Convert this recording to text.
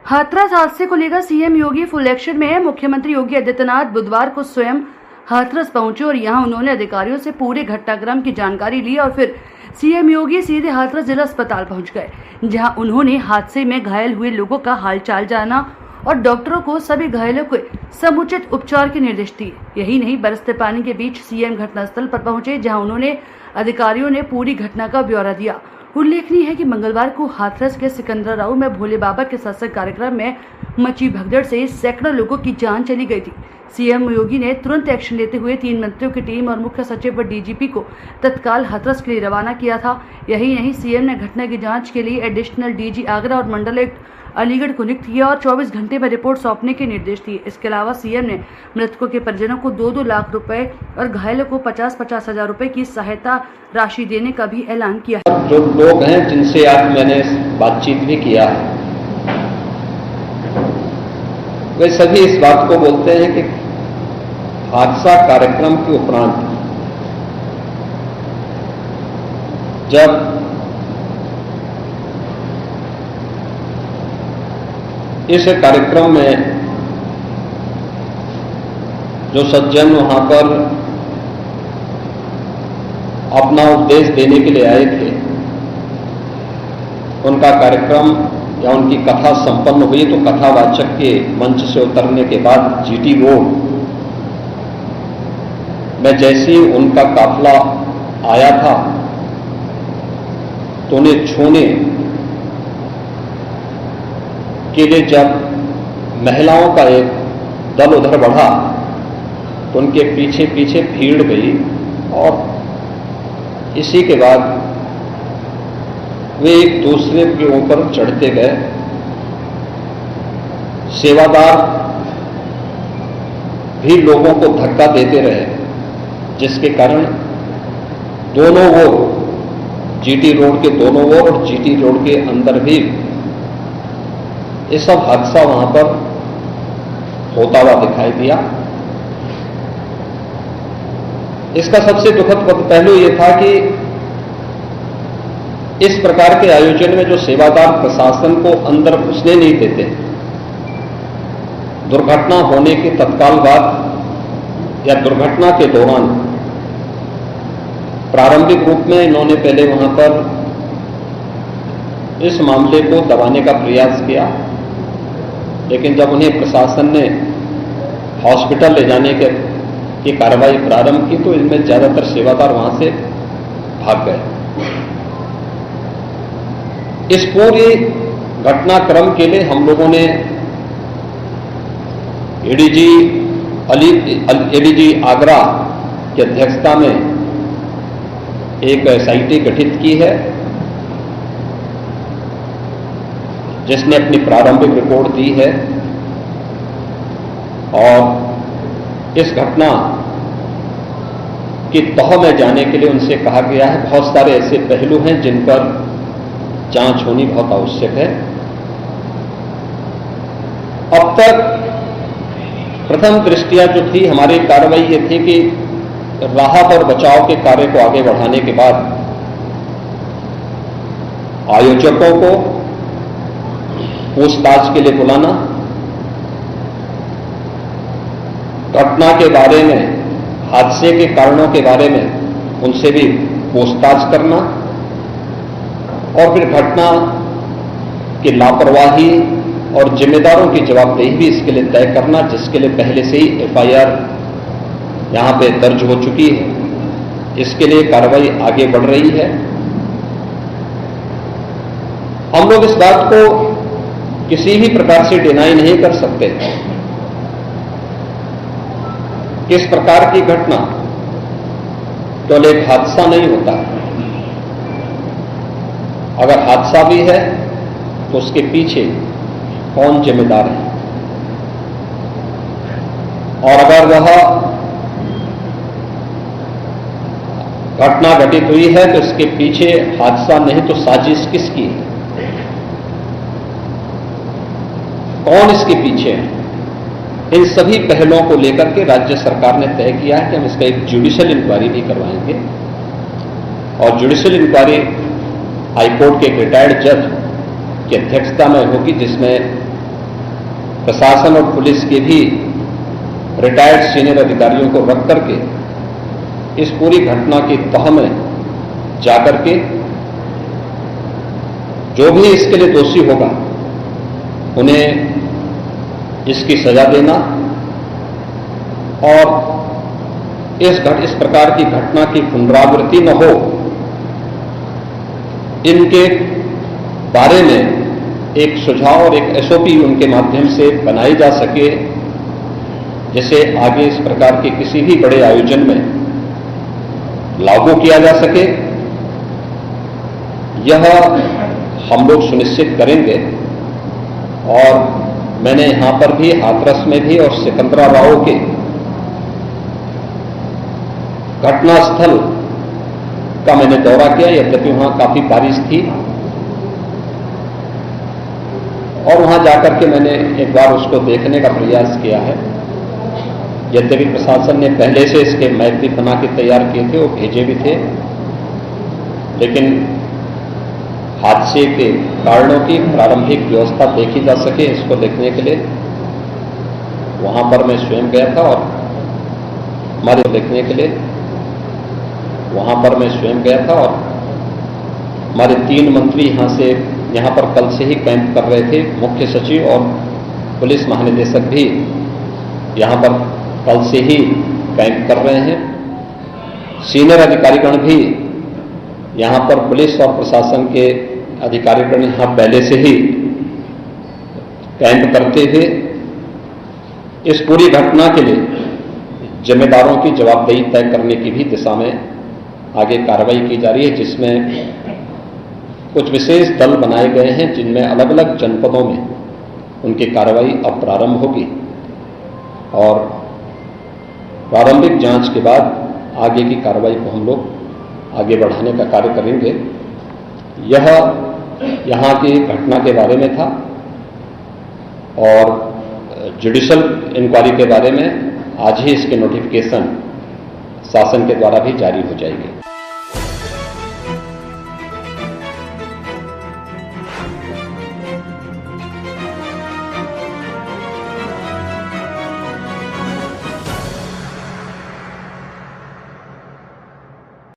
हाथरस हादसे को लेकर सीएम योगी फुल एक्शन में है। मुख्यमंत्री योगी आदित्यनाथ बुधवार को स्वयं हाथरस पहुंचे और यहां उन्होंने अधिकारियों से पूरे घटनाक्रम की जानकारी ली और फिर सीएम योगी सीधे हाथरस जिला अस्पताल पहुंच गए, जहां उन्होंने हादसे में घायल हुए लोगों का हालचाल जाना और डॉक्टरों को सभी घायलों के समुचित उपचार के निर्देश दिए। यही नहीं, बरसते पानी के बीच सीएम घटनास्थल पर पहुंचे, जहां उन्होंने अधिकारियों ने पूरी घटना का ब्यौरा दिया। उल्लेखनीय है कि मंगलवार को हाथरस के सिकंदराबाद में भोले बाबा के सत्संग कार्यक्रम में मची भगदड़ से सैकड़ों लोगों की जान चली गई थी। सीएम योगी ने तुरंत एक्शन लेते हुए 3 मंत्रियों की टीम और मुख्य सचिव व डीजीपी को तत्काल हाथरस के लिए रवाना किया था। यही नहीं, सीएम ने घटना की जांच के लिए एडिशनल डीजी आगरा और मंडलायुक्त अलीगढ़ को नियुक्त किया और 24 घंटे में रिपोर्ट सौंपने के निर्देश दिए। इसके अलावा सीएम ने मृतकों के परिजनों को 2-2 लाख रुपए और घायलों को 50-50 हजार रुपए की सहायता राशि देने का भी ऐलान किया। जो लोग हैं जिनसे आज मैंने बातचीत भी किया है, वे सभी इस बात को बोलते हैं कि हादसा कार्यक्रम के उपरांत जब इस कार्यक्रम में जो सज्जन वहां पर अपना उपदेश देने के लिए आए थे, उनका कार्यक्रम या उनकी कथा संपन्न हुई तो कथावाचक के मंच से उतरने के बाद जीटी रोड में जैसे ही उनका काफिला आया था तो उन्हें छूने के लिए जब महिलाओं का एक दल उधर बढ़ा तो उनके पीछे पीछे भीड़ गई और इसी के बाद वे एक दूसरे के ऊपर चढ़ते गए। सेवादार भी लोगों को धक्का देते रहे, जिसके कारण दोनों ओर, जीटी रोड के दोनों ओर और जीटी रोड के अंदर भी ये सब हादसा वहां पर होता हुआ दिखाई दिया। इसका सबसे दुखद पहलू यह था कि इस प्रकार के आयोजन में जो सेवादार प्रशासन को अंदर घुसने नहीं देते, दुर्घटना होने के तत्काल बाद या दुर्घटना के दौरान प्रारंभिक रूप में इन्होंने पहले वहां पर इस मामले को दबाने का प्रयास किया, लेकिन जब उन्हें प्रशासन ने हॉस्पिटल ले जाने की कार्रवाई प्रारंभ की तो इनमें ज्यादातर सेवादार वहां से भाग गए। इस पूरी घटनाक्रम के लिए हम लोगों ने एडीजी आगरा की अध्यक्षता में एक एसआईटी गठित की है, जिसने अपनी प्रारंभिक रिपोर्ट दी है और इस घटना की तह में जाने के लिए उनसे कहा गया है। बहुत सारे ऐसे पहलू हैं जिन पर जांच होनी बहुत आवश्यक है। अब तक प्रथम दृष्टया जो थी हमारी कार्रवाई ये थी कि राहत और बचाव के कार्य को आगे बढ़ाने के बाद आयोजकों को पूछताछ के लिए बुलाना, घटना के बारे में, हादसे के कारणों के बारे में उनसे भी पूछताछ करना और फिर घटना की लापरवाही और जिम्मेदारों की जवाबदेही भी इसके लिए तय करना, जिसके लिए पहले से ही एफआईआर यहां पे दर्ज हो चुकी है। इसके लिए कार्रवाई आगे बढ़ रही है। हम लोग इस बात को किसी भी प्रकार से डिनाई नहीं कर सकते कि इस प्रकार की घटना केवल एक हादसा नहीं होता। अगर हादसा भी है तो उसके पीछे कौन जिम्मेदार है, और अगर वह घटना घटित हुई है तो इसके पीछे हादसा नहीं तो साजिश किसकी है, कौन इसके पीछे है, इन सभी पहलुओं को लेकर के राज्य सरकार ने तय किया है कि हम इसका एक जुडिशियल इंक्वायरी भी करवाएंगे। और जुडिशियल इंक्वायरी हाईकोर्ट के एक रिटायर्ड जज की अध्यक्षता में होगी, जिसमें प्रशासन और पुलिस के भी रिटायर्ड सीनियर अधिकारियों को रख करके इस पूरी घटना की तह में जाकर के जो भी इसके लिए दोषी होगा उन्हें इसकी सजा देना और इस प्रकार की घटना की पुनरावृत्ति न हो, इनके बारे में एक सुझाव और एक एसओपी उनके माध्यम से बनाई जा सके, जिसे आगे इस प्रकार के किसी भी बड़े आयोजन में लागू किया जा सके। यह हम लोग सुनिश्चित करेंगे और मैंने यहां पर भी हाथरस में भी और सिकंदराबाद के घटनास्थल का मैंने दौरा किया, यद्यपि वहां काफी बारिश थी और वहां जाकर के मैंने एक बार उसको देखने का प्रयास किया है। यद्यपि प्रशासन ने पहले से इसके मैप भी बना के तैयार किए थे, वो भेजे भी थे, लेकिन हादसे के कारणों की प्रारंभिक व्यवस्था देखी जा सके इसको देखने के लिए वहां पर मैं स्वयं गया था और हमारे देखने के लिए वहां पर मैं स्वयं गया था और हमारे 3 मंत्री यहां पर कल से ही कैंप कर रहे थे। मुख्य सचिव और पुलिस महानिदेशक भी यहां पर कल से ही कैंप कर रहे हैं। सीनियर अधिकारीगण भी यहां पर पुलिस और प्रशासन के अधिकारीगण यहां पहले से ही कैंप करते हुए इस पूरी घटना के लिए जिम्मेदारों की जवाबदेही तय करने की भी दिशा में आगे कार्रवाई की जा रही है, जिसमें कुछ विशेष दल बनाए गए हैं जिनमें अलग अलग जनपदों में उनकी कार्रवाई अब प्रारंभ होगी और प्रारंभिक जांच के बाद आगे की कार्रवाई को हम लोग आगे बढ़ाने का कार्य करेंगे। यह यहाँ की घटना के बारे में था और जुडिशल इंक्वायरी के बारे में आज ही इसके नोटिफिकेशन शासन के द्वारा भी जारी हो जाएगी।